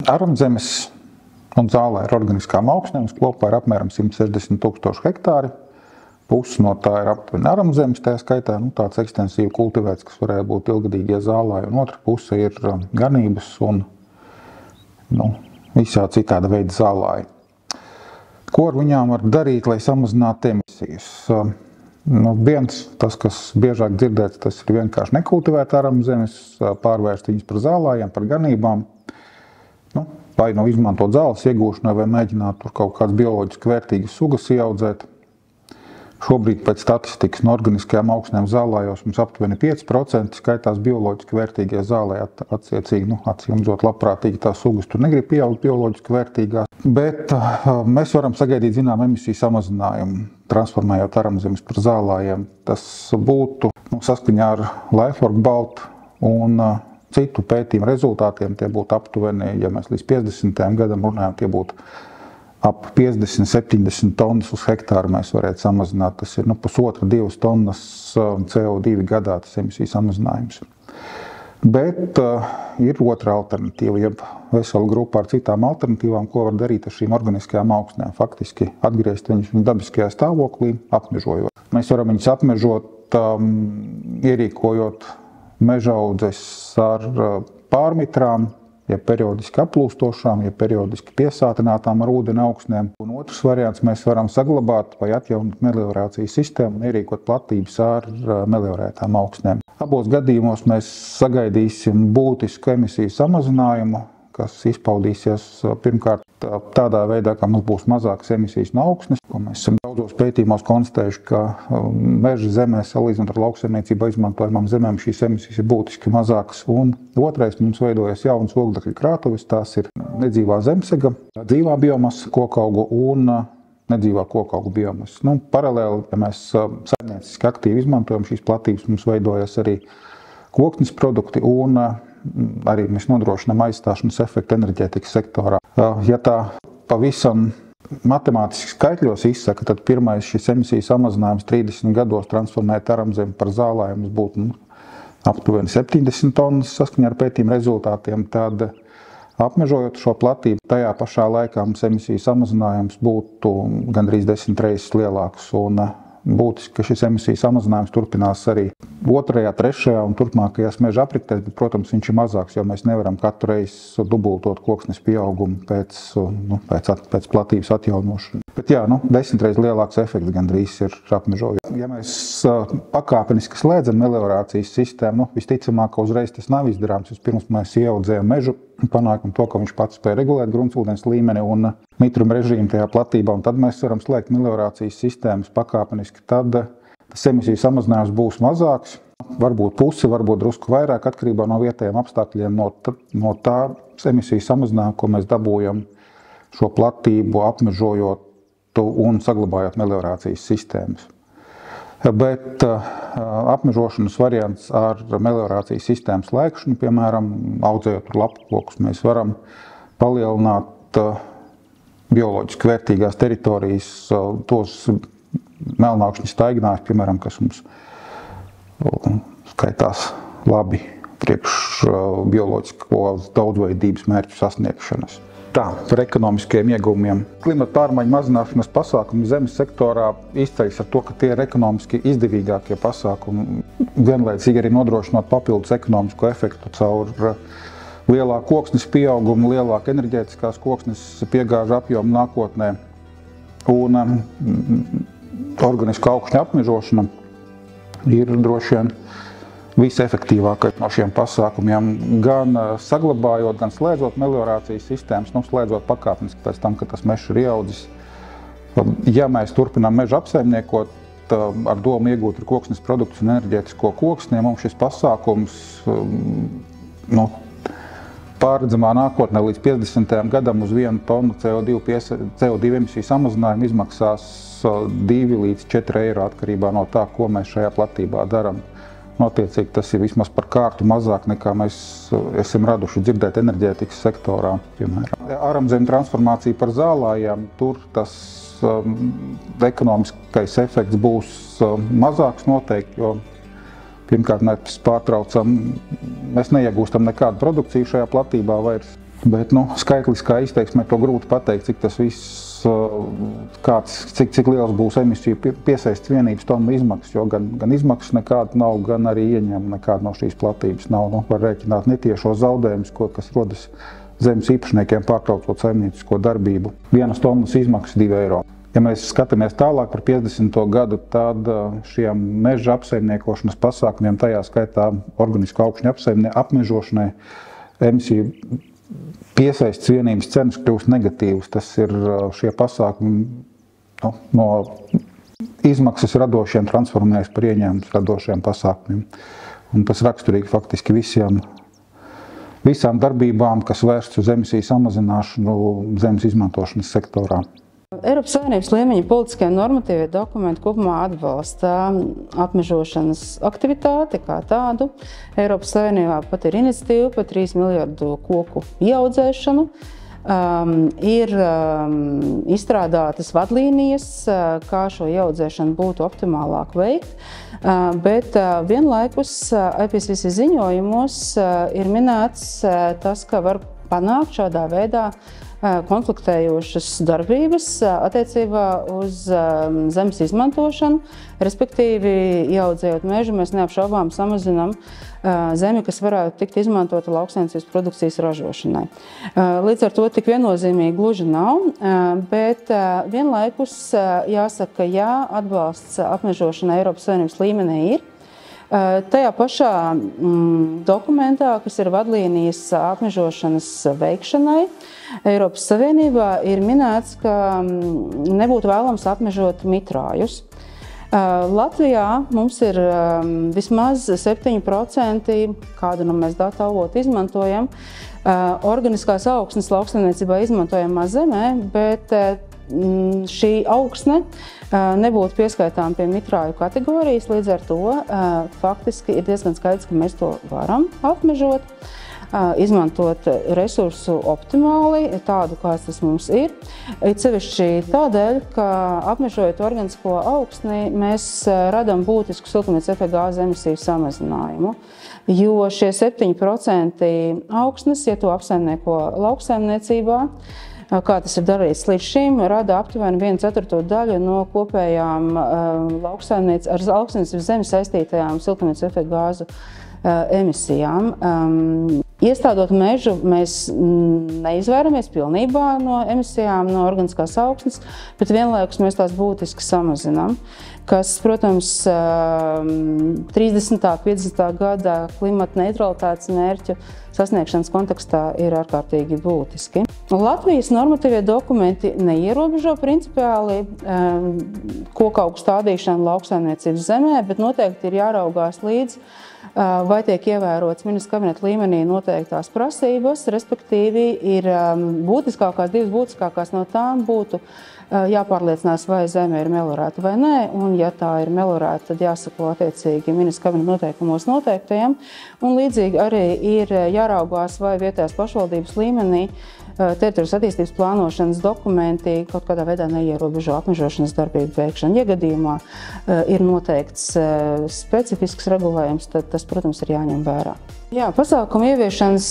Aramzemes un Zālē ar organiskām augsnēm kopā ir apmēram 160 000 hektāri. Pusi no tā ir aptuveni aramzemes, tā skaitā tāds ekstensīvi kultivēts, kas varētu būt ilgadīgie Zālē, un otra puse ir ganības un visā citāda veida zālāji. Ko ar viņām var darīt, lai samazinātu emisijas? Viens, tas, kas biežāk dzirdēts, tas ir vienkārši nekultivēt aramzemes, pārvērst viņas par zālājiem, par ganībām. Vai izmantot zāles iegūšanai, vai mēģināt tur kaut kādas bioloģiski vērtīgas sugas ieaudzēt. Šobrīd pēc statistikas no organiskajām augsnēm zālājos mums aptuveni 5% skaitās bioloģiski vērtīgie zālē. Attiecīgi, acīmredzot, labprātīgi tās sugas tur negrib pieaugt bioloģiski vērtīgās. Bet mēs varam sagaidīt zinām emisiju samazinājumu, transformējot aramzemes par zālājiem. Tas būtu saskaņā ar Lifework Balt un citu pētījumu rezultātiem. Tie būtu aptuveni, ja mēs līdz 50. gadam runājam, tie būtu ap 50–70 tonnas uz hektāru mēs varētu samazināt. Tas ir 1,5–2 tonnas CO2 gadā tas emisiju samazinājums. Bet ir otra alternatīva, jeb vesela grupa ar citām alternatīvām, ko var darīt ar šīm organiskajām augsnēm. Faktiski atgriezt viņus dabiskajā stāvoklī, apmežojot. Mēs varam viņus apmežot, ierīkojot mežaudzes ar pārmitrām, ja periodiski aplūstošām, ja periodiski piesātinātām ar ūdeni augsnēm. Un otrs variants, mēs varam saglabāt vai atjaunot meliorācijas sistēmu un ierīkot platības ar meliorētām augsnēm. Abos gadījumos mēs sagaidīsim būtisku emisiju samazinājumu, kas izpaudīsies pirmkārt tādā veidā, ka mums būs mazākas emisijas no augsnes. Mēs esam daudzos pētījumos konstatējuši, ka meža zemē salīdzinot ar lauksaimniecībā izmantojamām zemēm šīs emisijas ir būtiski mazākas. Un otrais, mums veidojas jaunas oglekļa krātuves, tās ir nedzīvā zemsega, dzīvā biomasa kokaugu un nedzīvā kokaugu biomasa. Paralēli, ja mēs saimnieciski aktīvi izmantojam šīs platības, mums veidojas arī koksnes produkti un arī mēs nodrošinām aizstāšanas efektu enerģētikas sektorā. Ja tā pavisam matemātiski skaitļos izsaka, tad pirmais šis emisiju samazinājums 30 gados transformēt aramzemi par zālājiem būtu aptuveni 70 tonnas saskaņā ar pētījumu rezultātiem. Tad apmežojot šo platību, tajā pašā laikā mums emisiju samazinājums būtu gandrīz 10 reizes lielāks. Un būtiski, ka šis emisiju samazinājums turpinās arī 2., 3. un turpmākajās meža apritēs, bet, protams, viņš ir mazāks, jo mēs nevaram katru reizi dubultot koksnes pieaugumu pēc platības atjaunošanas. Bet 10 reizes lielāks efekts gandrīz ir apmežojot. Ja mēs pakāpeniski slēdzam meliorācijas sistēmu, visticamāk, ka uzreiz tas nav izdarāms. Vispirms mēs ieaudzējam mežu, panākam to, ka viņš pats spēj regulēt gruntsūdens līmeni un mitruma režīmu tajā platībā, un tad mēs varam slēgt meliorācijas sistēmas pakāpeniski. Tad tas emisiju samazinājums būs mazāks, varbūt pusi, varbūt drusku vairāk, atkarībā no vietējiem apstākļiem, no tā emisiju samazinājuma, ko mēs dabūjam šo platību apmežojot un saglabājot meliorācijas sistēmas. Bet apmežošanas variants ar meliorācijas sistēmas slēgšanu, piemēram, audzējot lapkokus, mēs varam palielināt bioloģiski vērtīgās teritorijas, tos melnākšņu staignājus, piemēram, kas mums skaitās labi priekš bioloģisko daudzveidības mērķu sasniegšanas. Tā, par ekonomiskiem ieguvumiem. Klimata pārmaiņu mazināšanas pasākumi zemes sektorā izceļas ar to, ka tie ir ekonomiski izdevīgākie pasākumi, vienlaicīgi arī nodrošinot papildus ekonomisko efektu caur lielāku koksnes pieaugumu, lielāku enerģētiskās koksnes piegāžu apjomu nākotnē un organisku augšņu apmežošana ir droši vien visefektīvākais no šiem pasākumiem, gan saglabājot, gan slēdzot meliorācijas sistēmas, slēdzot pakāpeniski pēc tam, kad tas mežs ir ieaudzis. Ja mēs turpinām mežu apsaimniekot ar domu iegūt ar koksnes produktus un enerģētisko koksni, mums šis pasākums pārredzamā nākotnē līdz 50. gadam uz 1 tonu CO2 emisiju samazinājumu izmaksās 2 līdz 4 eiro atkarībā no tā, ko mēs šajā platībā darām. Attiecīgi, tas ir vismaz par kārtu mazāk nekā mēs esam raduši dzirdēt enerģētikas sektorā, piemēram. Aramzemju transformācija par zālājiem, tur tas ekonomiskais efekts būs mazāks noteikti, jo pirmkārt mēs pārtraucam, mēs neiegūstam nekādu produkciju šajā platībā vairs. Bet skaitliskā izteiksmē to grūti pateikt, cik tas viss, cik liels būs emisiju piesaistes vienības tonu izmaksas, jo gan izmaksas nekāda nav, gan arī ieņēmuma nekāda no šīs platības nav. Var rēķināt netiešo zaudējumus, kas rodas zemes īpašniekiem pārtraucot saimniecisko darbību. 1 tonnas izmaksas 2 eiro. Ja mēs skatāmies tālāk par 50. gadu, tad šiem meža apsaimniekošanas pasākumiem, tajā skaitā organisku augšņu apmežošanai, emisiju piesaistes vienības cenas kļūst negatīvas. Tas ir šie pasākumi no izmaksas radošiem transformējas par ieņēmumus radošiem pasākumiem. Un tas raksturīgi faktiski visām darbībām, kas vērsts uz emisiju samazināšanu zemes izmantošanas sektorā. Eiropas Savienības līmeņa politiskie normatīvie dokumenti kopumā atbalsta apmežošanas aktivitāti kā tādu. Eiropas Savienībā pat ir iniciatīva par 3 miljardu koku ieaudzēšanu. Ir izstrādātas vadlīnijas, kā šo ieaudzēšanu būtu optimālāk veikt, bet vienlaikus IPCC ziņojumos ir minēts tas, ka var panākt šādā veidā konfliktējošas darbības attiecībā uz zemes izmantošanu, respektīvi, ieaudzējot mežu, mēs neapšaubām samazinām zemi, kas varētu tikt izmantota lauksaimniecības produkcijas ražošanai. Līdz ar to tik viennozīmīgi gluži nav, bet vienlaikus jāsaka, ka jā, atbalsts apmežošanai Eiropas Savienības līmenī ir. Tajā pašā dokumentā, kas ir vadlīnijas apmežošanas veikšanai, Eiropas Savienībā ir minēts, ka nebūtu vēlams apmežot mitrājus. Latvijā mums ir vismaz 7%, kādu mēs datu avotu izmantojam, organiskās augsnes lauksaimniecībā izmantojamā zemē, bet šī augsne nebūtu pieskaitām pie mitrāju kategorijas, līdz ar to faktiski ir diezgan skaidrs, ka mēs to varam apmežot, izmantot resursu optimāli, tādu, kāds tas mums ir. It sevišķi tādēļ, ka apmežojot organisko augsni, mēs radam būtisku siltumnīca efekta gāzu emisiju samazinājumu, jo šie 7% augsnes, ja to apsaimnieko lauksaimniecībā, kā tas ir darīts līdz šim, rada aptuveni 1/4 daļu no kopējām ar lauksaimniecības zemi saistītajām siltumnīca efekta gāzu emisijām. Iestādot mežu, mēs neizvairamies pilnībā no emisijām no organiskās augsnes, bet vienlaikus mēs tās būtiski samazinām, kas, protams, 30. 50. gada klimata neutralitātes mērķu sasniegšanas kontekstā ir ārkārtīgi būtiski. Latvijas normatīvie dokumenti neierobežo principiāli kokaugu stādīšanu lauksaimniecības zemē, bet noteikti ir jāraugās līdz, vai tiek ievērots ministra kabineta līmenī noteiktās prasības, respektīvi ir divas būtiskākās no tām būtu jāpārliecinās, vai zeme ir melorēta vai nē, un ja tā ir melorēta, tad jāsako attiecīgi ministra kabineta noteikumos noteiktajiem, un līdzīgi arī ir jāraugās, vai vietējās pašvaldības līmenī teritorijas attīstības plānošanas dokumenti kaut kādā veidā neierobežo apmežošanas darbību veikšanu. Ja gadījumā ir noteikts specifisks regulējums, tad tas, protams, ir jāņem vērā. Jā, pasākumu ieviešanas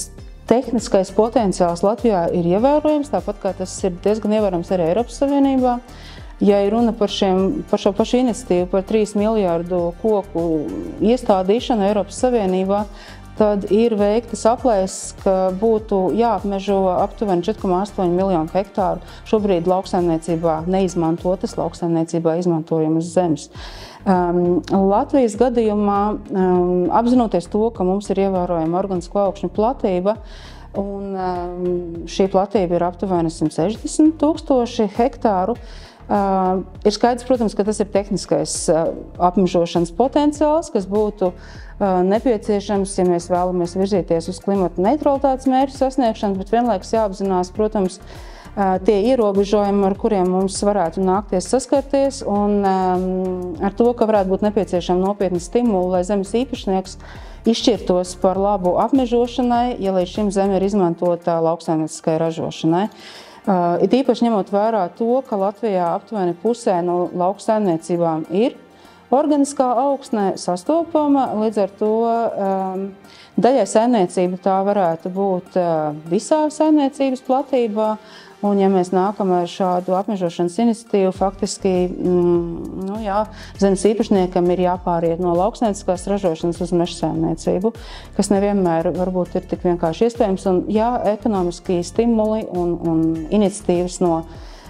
tehniskais potenciāls Latvijā ir ievērojams, tāpat kā tas ir diezgan ievērojams arī Eiropas Savienībā. Ja ir runa par šo pašu iniciatīvu par 3 miljārdu koku iestādīšanu Eiropas Savienībā, tad ir veiktas aplēses, ka būtu jāapmežo aptuveni 4,8 miljonu hektāru šobrīd lauksaimniecībā neizmantotas, lauksaimniecībā izmantojamas zemes. Latvijas gadījumā, apzinoties to, ka mums ir ievērojama organisko augšņu platība, un šī platība ir aptuveni 160 000 hektāru, ir skaidrs, protams, ka tas ir tehniskais apmežošanas potenciāls, kas būtu nepieciešams, ja mēs vēlamies virzīties uz klimata neutralitātes mērķu sasniegšanu, bet vienlaikus jāapzinās, protams, tie ierobežojumi, ar kuriem mums varētu nākties saskarties, un ar to, ka varētu būt nepieciešama nopietna stimula, lai zemes īpašnieks izšķirtos par labu apmežošanai, ja līdz šim zeme ir izmantota lauksaimnieciskai ražošanai. It īpaši ņemot vērā to, ka Latvijā aptuveni pusē no lauksaimniecībām ir organiskā augsne, sastopama, līdz ar to daļai saimniecība tā varētu būt visā saimniecības platībā. Un, ja mēs nākam ar šādu apmežošanas iniciatīvu, faktiski zemes īpašniekam ir jāpāriet no lauksaimnieciskās ražošanas uz mežsaimniecību, kas nevienmēr varbūt ir tik vienkārši iespējams. Un, ekonomiskie stimuli un iniciatīvas no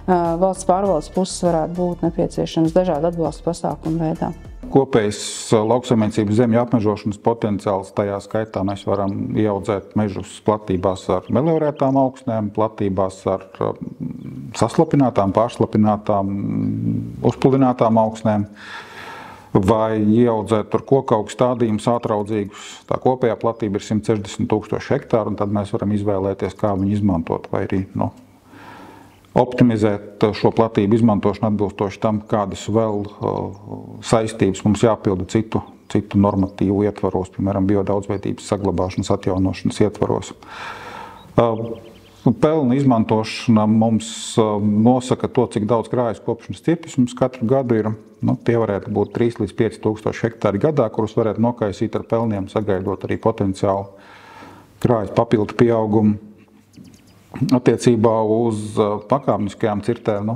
valsts pārvaldes puses varētu būt nepieciešams dažādu atbalstu pasākumu veidā. Kopējs lauksaimniecības zemju apmežošanas potenciāls, tajā skaitā mēs varam ieaudzēt mežus platībās ar meliorētām augsnēm, platībās ar saslapinātām, pārslapinātām, uzpludinātām augsnēm, vai ieaudzēt tur kokaugu stādījumus ātraudzīgus. Tā kopējā platība ir 160 000 hektāru, un tad mēs varam izvēlēties, kā viņu izmantot, vai arī optimizēt šo platību izmantošanu atbilstoši tam, kādas vēl saistības mums jāpilda citu normatīvu ietvaros, piemēram, biodaudzveidības saglabāšanas, atjaunošanas ietvaros. Pelna izmantošana mums nosaka to, cik daudz krājas kopšanas cirpis mums katru gadu ir. Tie varētu būt 3 līdz 5 000 hektāri gadā, kurus varētu nokaisīt ar pelniem, sagaidot arī potenciālu krājas papildu pieaugumu. Attiecībā uz pakāpeniskajām cirtēm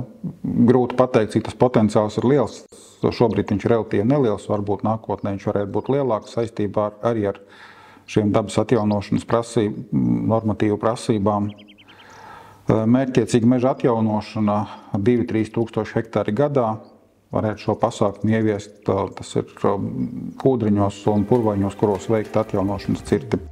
grūti pateikt, cik tas potenciāls ir liels. Šobrīd viņš ir relatīvi neliels, varbūt nākotnē viņš varētu būt lielāks saistībā arī ar šiem dabas atjaunošanas normatīvu prasībām. Mērķtiecīga meža atjaunošana 2–3 000 hektāri gadā varētu šo pasākumu ieviest. Tas ir kūdriņos un purvaiņos, kuros veikt atjaunošanas cirti.